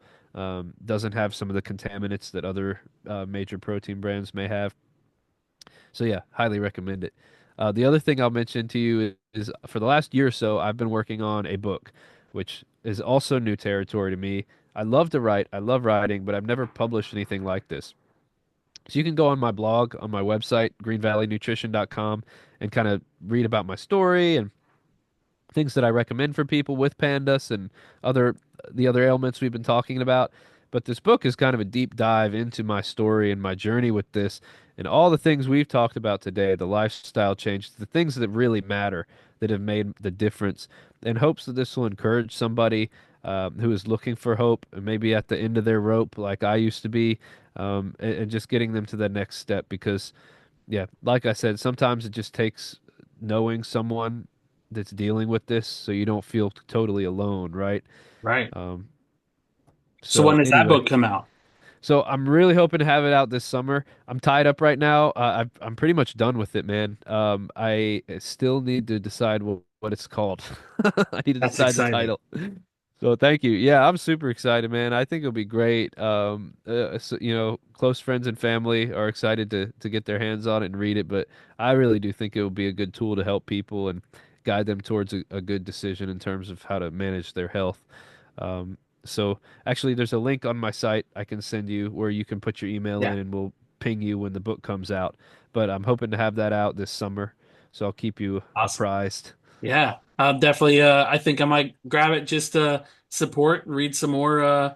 Speaker 2: Doesn't have some of the contaminants that other major protein brands may have. So yeah, highly recommend it. The other thing I'll mention to you is for the last year or so, I've been working on a book, which is also new territory to me. I love to write, I love writing, but I've never published anything like this. So you can go on my blog, on my website, greenvalleynutrition.com, and kind of read about my story and things that I recommend for people with pandas and other the other ailments we've been talking about. But this book is kind of a deep dive into my story and my journey with this and all the things we've talked about today, the lifestyle change, the things that really matter that have made the difference, in hopes that this will encourage somebody who is looking for hope and maybe at the end of their rope like I used to be, and just getting them to the next step because yeah, like I said, sometimes it just takes knowing someone that's dealing with this so you don't feel totally alone, right?
Speaker 1: Right.
Speaker 2: Um,
Speaker 1: So when
Speaker 2: so
Speaker 1: does that
Speaker 2: anyway,
Speaker 1: book come out?
Speaker 2: so I'm really hoping to have it out this summer. I'm tied up right now. I'm pretty much done with it, man. I still need to decide what it's called. I need to
Speaker 1: That's
Speaker 2: decide the
Speaker 1: exciting.
Speaker 2: title. So thank you. Yeah, I'm super excited, man. I think it'll be great. So, close friends and family are excited to get their hands on it and read it, but I really do think it will be a good tool to help people and guide them towards a good decision in terms of how to manage their health. So actually, there's a link on my site I can send you where you can put your email
Speaker 1: Yeah.
Speaker 2: in and we'll ping you when the book comes out. But I'm hoping to have that out this summer, so I'll keep you
Speaker 1: Awesome.
Speaker 2: apprised.
Speaker 1: Yeah. I'll definitely I think I might grab it just to support, read some more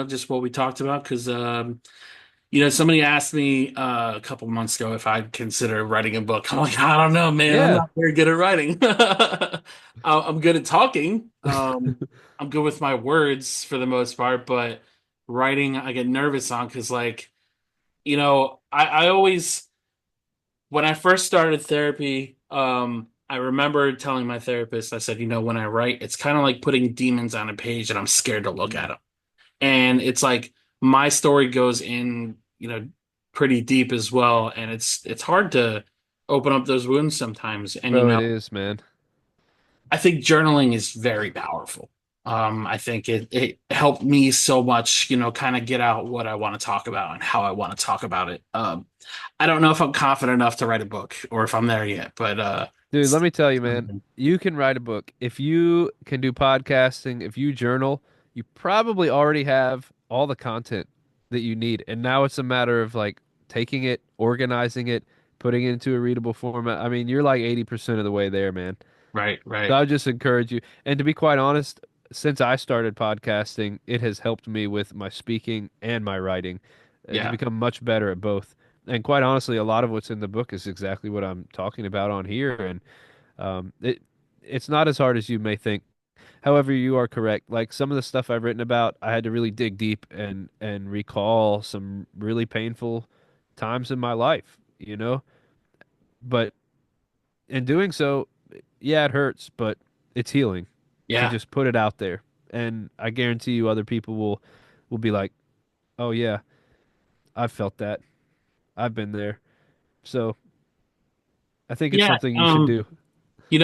Speaker 1: just what we talked about because somebody asked me a couple months ago if I'd consider writing a book. I'm like, I don't know, man. I'm
Speaker 2: Yeah.
Speaker 1: not very good at writing. I'm good at talking. I'm good with my words for the most part, but writing I get nervous on because like, I always when I first started therapy, I remember telling my therapist, I said, when I write, it's kind of like putting demons on a page and I'm scared to look at them. And it's like my story goes in, pretty deep as well, and it's hard to open up those wounds sometimes. And
Speaker 2: Bro, it is, man.
Speaker 1: I think journaling is very powerful. I think it helped me so much, kind of get out what I want to talk about and how I want to talk about it. I don't know if I'm confident enough to write a book or if I'm there yet, but
Speaker 2: Dude, let me tell you, man,
Speaker 1: something.
Speaker 2: you can write a book. If you can do podcasting, if you journal, you probably already have all the content that you need. And now it's a matter of like taking it, organizing it, putting it into a readable format. I mean, you're like 80% of the way there, man.
Speaker 1: Right,
Speaker 2: So
Speaker 1: right.
Speaker 2: I would just encourage you. And to be quite honest, since I started podcasting, it has helped me with my speaking and my writing to
Speaker 1: Yeah,
Speaker 2: become much better at both. And quite honestly, a lot of what's in the book is exactly what I'm talking about on here. And it's not as hard as you may think. However, you are correct. Like some of the stuff I've written about, I had to really dig deep and recall some really painful times in my life, you know? But in doing so, yeah, it hurts, but it's healing to
Speaker 1: yeah,
Speaker 2: just put it out there. And I guarantee you other people will be like, "Oh yeah, I've felt that. I've been there." So, I think it's
Speaker 1: yeah.
Speaker 2: something you should do.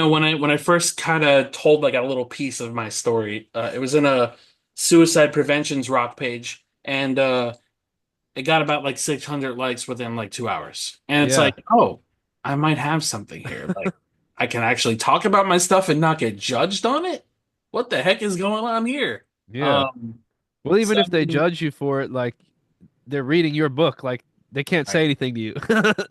Speaker 1: When I first kind of told like a little piece of my story, it was in a suicide prevention's rock page, and it got about like 600 likes within like 2 hours. And it's
Speaker 2: Yeah.
Speaker 1: like, oh, I might have something here. Like, I can actually talk about my stuff and not get judged on it. What the heck is going on here?
Speaker 2: Yeah.
Speaker 1: Um,
Speaker 2: Well,
Speaker 1: so
Speaker 2: even
Speaker 1: I
Speaker 2: if they
Speaker 1: mean,
Speaker 2: judge you for it, like they're reading your book, like they can't
Speaker 1: Right.
Speaker 2: say anything to you.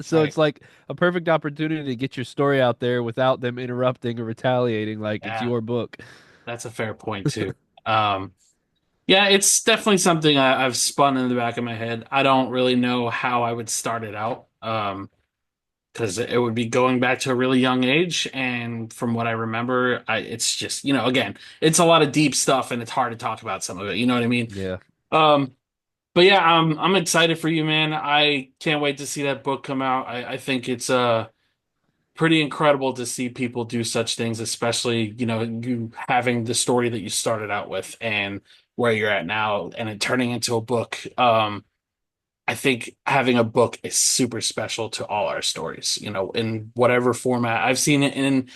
Speaker 2: So
Speaker 1: Right.
Speaker 2: it's like a perfect opportunity to get your story out there without them interrupting or retaliating like it's
Speaker 1: Yeah,
Speaker 2: your book.
Speaker 1: that's a fair point too. Um, yeah, it's definitely something I've spun in the back of my head. I don't really know how I would start it out. Because it would be going back to a really young age, and from what I remember, it's just, again, it's a lot of deep stuff, and it's hard to talk about some of it. You know what I mean?
Speaker 2: Yeah.
Speaker 1: Um, but yeah, I'm excited for you, man. I can't wait to see that book come out. I think it's pretty incredible to see people do such things, especially, you having the story that you started out with and where you're at now, and it turning into a book. I think having a book is super special to all our stories, in whatever format. I've seen it in,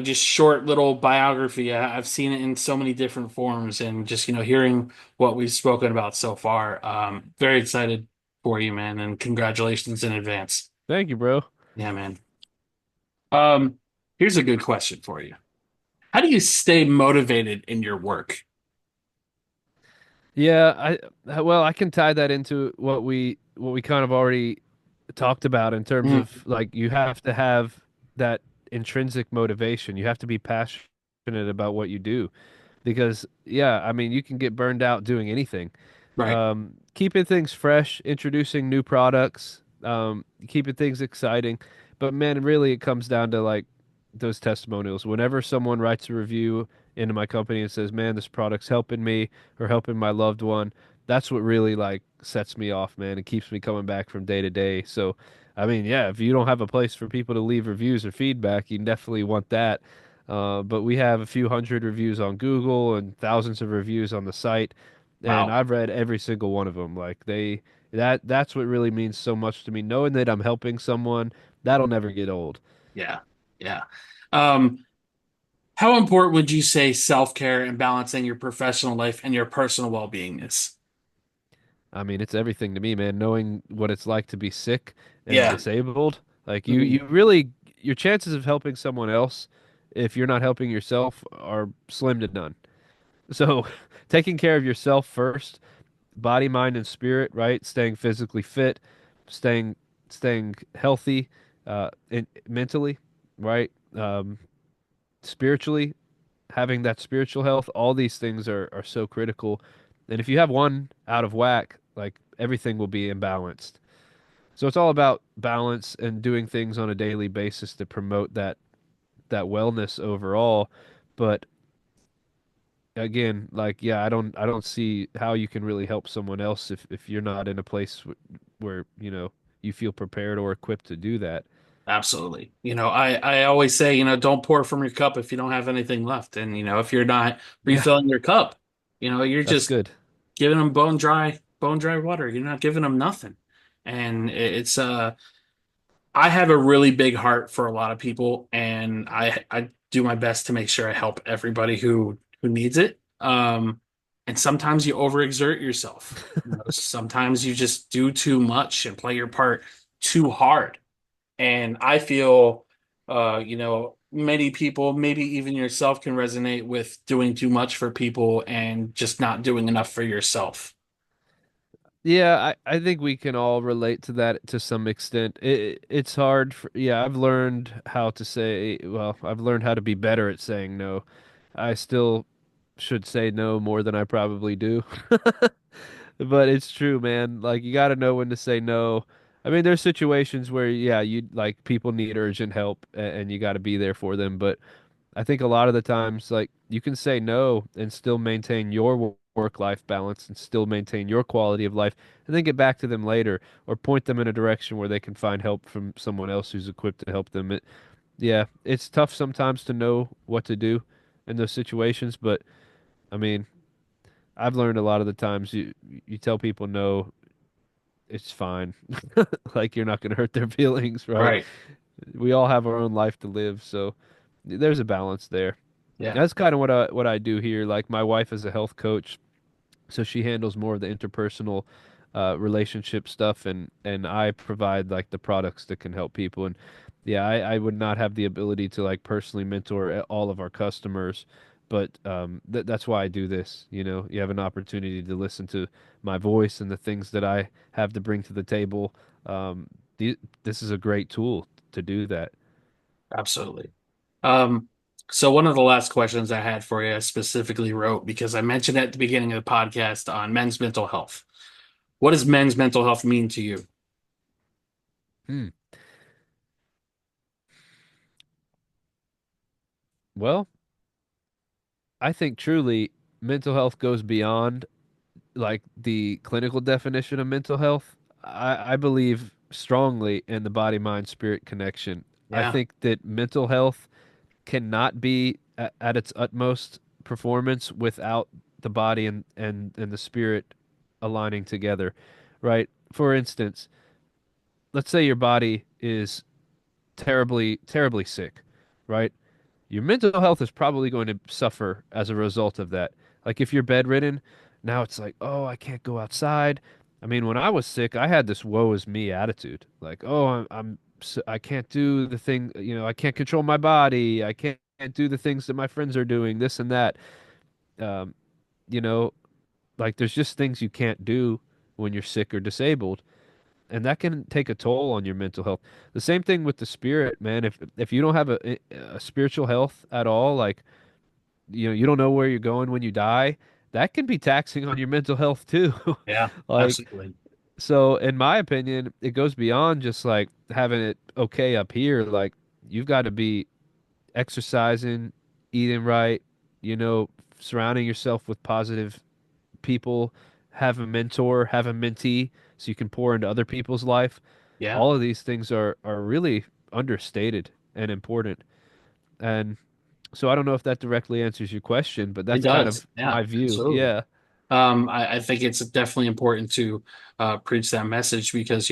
Speaker 1: just short little biography. I've seen it in so many different forms, and just, hearing what we've spoken about so far. Very excited for you, man, and congratulations in advance.
Speaker 2: Thank you, bro.
Speaker 1: Yeah, man. Um, Here's a good question for you. How do you stay motivated in your work?
Speaker 2: Yeah, well, I can tie that into what we kind of already talked about in terms
Speaker 1: Mm,
Speaker 2: of like you have to have that intrinsic motivation. You have to be passionate about what you do because yeah, I mean, you can get burned out doing anything.
Speaker 1: right.
Speaker 2: Keeping things fresh, introducing new products, keeping things exciting. But man, really, it comes down to like those testimonials. Whenever someone writes a review into my company and says, "Man, this product's helping me or helping my loved one," that's what really like sets me off, man, and keeps me coming back from day to day. So, I mean, yeah, if you don't have a place for people to leave reviews or feedback, you definitely want that. But we have a few hundred reviews on Google and thousands of reviews on the site, and
Speaker 1: Wow.
Speaker 2: I've read every single one of them. Like that's what really means so much to me. Knowing that I'm helping someone, that'll never get old.
Speaker 1: Yeah. Yeah. Um, how important would you say self-care and balancing your professional life and your personal well-being is?
Speaker 2: I mean, it's everything to me, man. Knowing what it's like to be sick and
Speaker 1: Yeah.
Speaker 2: disabled, like you,
Speaker 1: Mhm.
Speaker 2: you really, your chances of helping someone else, if you're not helping yourself, are slim to none. So, taking care of yourself first, body, mind, and spirit, right? Staying physically fit, staying staying healthy, mentally, right? Spiritually, having that spiritual health, all these things are so critical. And if you have one out of whack, like everything will be imbalanced. So it's all about balance and doing things on a daily basis to promote that wellness overall. But again, like yeah, I don't see how you can really help someone else if you're not in a place where, you feel prepared or equipped to do that.
Speaker 1: Absolutely. I always say, don't pour from your cup if you don't have anything left. And, if you're not
Speaker 2: Yeah,
Speaker 1: refilling your cup, you're
Speaker 2: that's
Speaker 1: just
Speaker 2: good.
Speaker 1: giving them bone dry water. You're not giving them nothing. And I have a really big heart for a lot of people, and I do my best to make sure I help everybody who needs it. And sometimes you overexert yourself. Sometimes you just do too much and play your part too hard. And I feel, many people, maybe even yourself, can resonate with doing too much for people and just not doing enough for yourself.
Speaker 2: Yeah, I think we can all relate to that to some extent. It's hard yeah, I've learned how to say, well, I've learned how to be better at saying no. I still should say no more than I probably do. But it's true, man. Like you got to know when to say no. I mean, there's situations where yeah, you like people need urgent help and you got to be there for them, but I think a lot of the times, like you can say no and still maintain your work-life balance and still maintain your quality of life, and then get back to them later or point them in a direction where they can find help from someone else who's equipped to help them. Yeah, it's tough sometimes to know what to do in those situations, but I mean, I've learned a lot of the times you tell people no, it's fine. Like you're not going to hurt their feelings, right?
Speaker 1: Right.
Speaker 2: We all have our own life to live, so there's a balance there.
Speaker 1: Yeah.
Speaker 2: That's kind of what I do here. Like my wife is a health coach, so she handles more of the interpersonal relationship stuff, and I provide like the products that can help people. And yeah, I would not have the ability to like personally mentor all of our customers, but that's why I do this. You know, you have an opportunity to listen to my voice and the things that I have to bring to the table. Um, this is a great tool to do that.
Speaker 1: Absolutely. Um, so one of the last questions I had for you, I specifically wrote because I mentioned at the beginning of the podcast on men's mental health. What does men's mental health mean to you?
Speaker 2: Hmm. Well, I think truly mental health goes beyond like the clinical definition of mental health. I believe strongly in the body mind spirit connection. I
Speaker 1: Yeah,
Speaker 2: think that mental health cannot be at its utmost performance without the body and the spirit aligning together, right? For instance, let's say your body is terribly sick, right? Your mental health is probably going to suffer as a result of that. Like if you're bedridden, now it's like, oh, I can't go outside. I mean, when I was sick, I had this woe is me attitude. Like, oh, I can't do the thing, I can't control my body. I can't do the things that my friends are doing, this and that. Um, you know, like there's just things you can't do when you're sick or disabled, and that can take a toll on your mental health. The same thing with the spirit, man. If you don't have a spiritual health at all, like you don't know where you're going when you die, that can be taxing on your mental health too.
Speaker 1: yeah,
Speaker 2: Like,
Speaker 1: absolutely.
Speaker 2: so in my opinion, it goes beyond just like having it okay up here. Like, you've got to be exercising, eating right, you know, surrounding yourself with positive people, have a mentor, have a mentee so you can pour into other people's life.
Speaker 1: Yeah,
Speaker 2: All of these things are really understated and important. And so I don't know if that directly answers your question, but
Speaker 1: it
Speaker 2: that's kind
Speaker 1: does.
Speaker 2: of
Speaker 1: Yeah,
Speaker 2: my view.
Speaker 1: absolutely.
Speaker 2: Yeah.
Speaker 1: I think it's definitely important to preach that message because,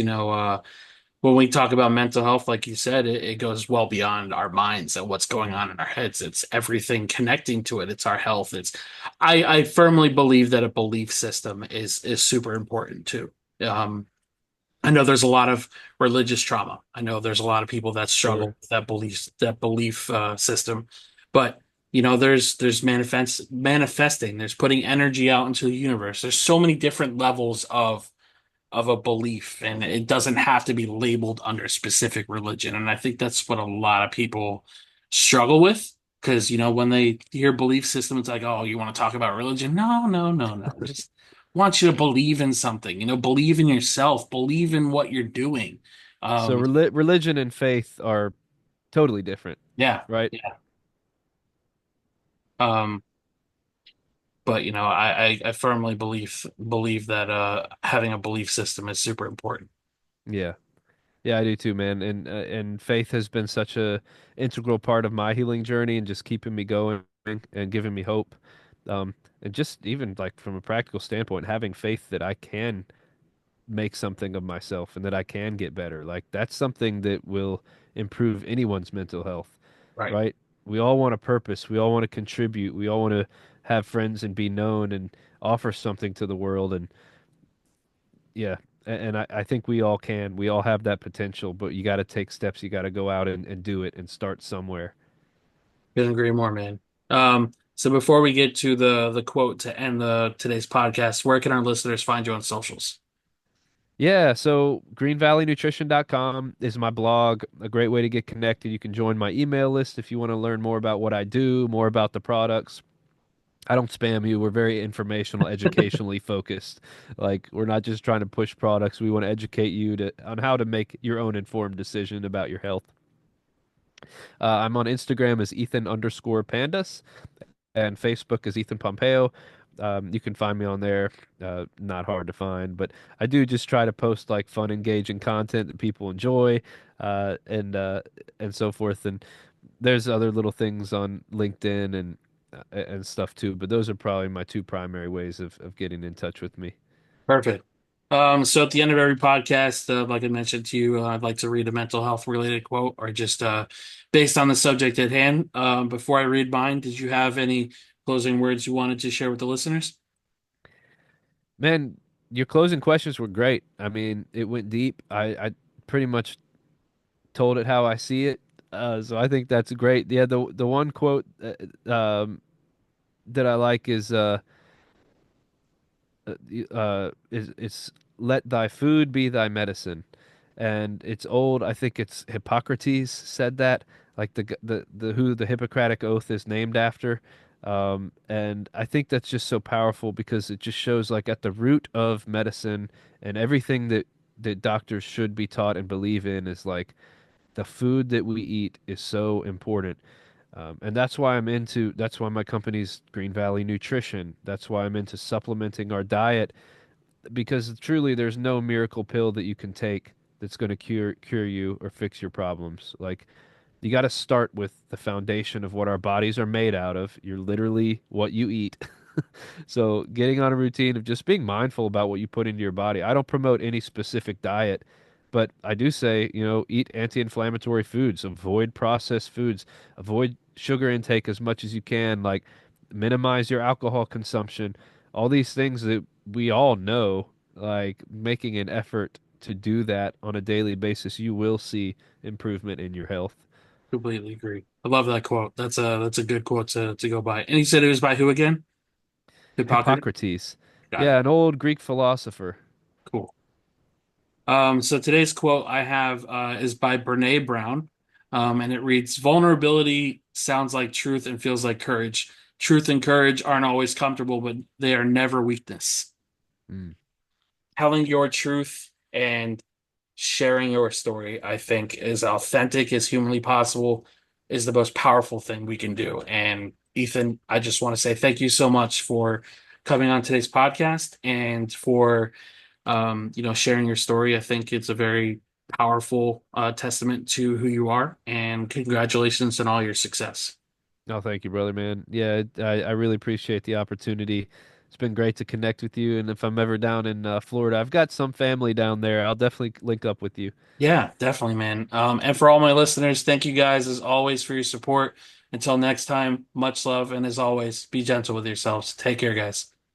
Speaker 1: when we talk about mental health, like you said, it goes well beyond our minds and what's going on in our heads. It's everything connecting to it. It's our health. I firmly believe that a belief system is super important too. Um, I know there's a lot of religious trauma. I know there's a lot of people that struggle
Speaker 2: Sure.
Speaker 1: with that belief system, but there's manifesting. There's putting energy out into the universe. There's so many different levels of a belief, and it doesn't have to be labeled under a specific religion. And I think that's what a lot of people struggle with because, when they hear belief system, it's like, oh, you want to talk about religion? No, no, no, no. Just want you to believe in something, believe in yourself, believe in what you're doing.
Speaker 2: So
Speaker 1: Um,
Speaker 2: religion and faith are totally different,
Speaker 1: yeah,
Speaker 2: right?
Speaker 1: yeah. Um, but I firmly believe that having a belief system is super important.
Speaker 2: Yeah. Yeah, I do too, man. And faith has been such a integral part of my healing journey and just keeping me going and giving me hope. And just even like from a practical standpoint, having faith that I can make something of myself and that I can get better. Like that's something that will improve anyone's mental health,
Speaker 1: Right.
Speaker 2: right? We all want a purpose. We all want to contribute. We all want to have friends and be known and offer something to the world. And yeah, and I think we all can. We all have that potential, but you got to take steps. You got to go out and do it and start somewhere.
Speaker 1: Couldn't agree more, man. So before we get to the quote to end the today's podcast, where can our listeners find you on socials?
Speaker 2: Yeah, so greenvalleynutrition.com is my blog, a great way to get connected. You can join my email list if you want to learn more about what I do, more about the products. I don't spam you. We're very informational, educationally focused. Like we're not just trying to push products. We want to educate you to on how to make your own informed decision about your health. I'm on Instagram as Ethan_Pandas and Facebook is Ethan Pompeo. You can find me on there. Not hard to find, but I do just try to post like fun, engaging content that people enjoy, uh, and uh, and so forth. And there's other little things on LinkedIn and stuff too, but those are probably my two primary ways of getting in touch with me.
Speaker 1: Perfect. So at the end of every podcast, like I mentioned to you, I'd like to read a mental health related quote or just based on the subject at hand. Before I read mine, did you have any closing words you wanted to share with the listeners?
Speaker 2: Man, your closing questions were great. I mean, it went deep. I pretty much told it how I see it. So I think that's great. Yeah, the one quote, that I like is it's let thy food be thy medicine, and it's old. I think it's Hippocrates said that, like the who the Hippocratic Oath is named after. And I think that's just so powerful because it just shows like at the root of medicine and everything that doctors should be taught and believe in is like the food that we eat is so important. And that's why my company's Green Valley Nutrition. That's why I'm into supplementing our diet because truly there's no miracle pill that you can take that's going to cure you or fix your problems. Like you got to start with the foundation of what our bodies are made out of. You're literally what you eat. So getting on a routine of just being mindful about what you put into your body. I don't promote any specific diet, but I do say, eat anti-inflammatory foods, avoid processed foods, avoid sugar intake as much as you can, like minimize your alcohol consumption. All these things that we all know, like making an effort to do that on a daily basis, you will see improvement in your health.
Speaker 1: Completely agree. I love that quote. That's a good quote to go by. And he said it was by who again? Hippocrates.
Speaker 2: Hippocrates.
Speaker 1: Got it.
Speaker 2: Yeah, an old Greek philosopher.
Speaker 1: Cool. So today's quote I have is by Brene Brown, and it reads, "Vulnerability sounds like truth and feels like courage. Truth and courage aren't always comfortable, but they are never weakness.
Speaker 2: Mm.
Speaker 1: Telling your truth and sharing your story, I think, as authentic as humanly possible, is the most powerful thing we can do. And Ethan, I just want to say thank you so much for coming on today's podcast and for sharing your story. I think it's a very powerful testament to who you are, and congratulations on all your success.
Speaker 2: No, thank you, brother, man. Yeah, I really appreciate the opportunity. It's been great to connect with you. And if I'm ever down in Florida, I've got some family down there. I'll definitely link up with you.
Speaker 1: Yeah, definitely, man. And for all my listeners, thank you guys as always for your support. Until next time, much love, and as always, be gentle with yourselves. Take care, guys.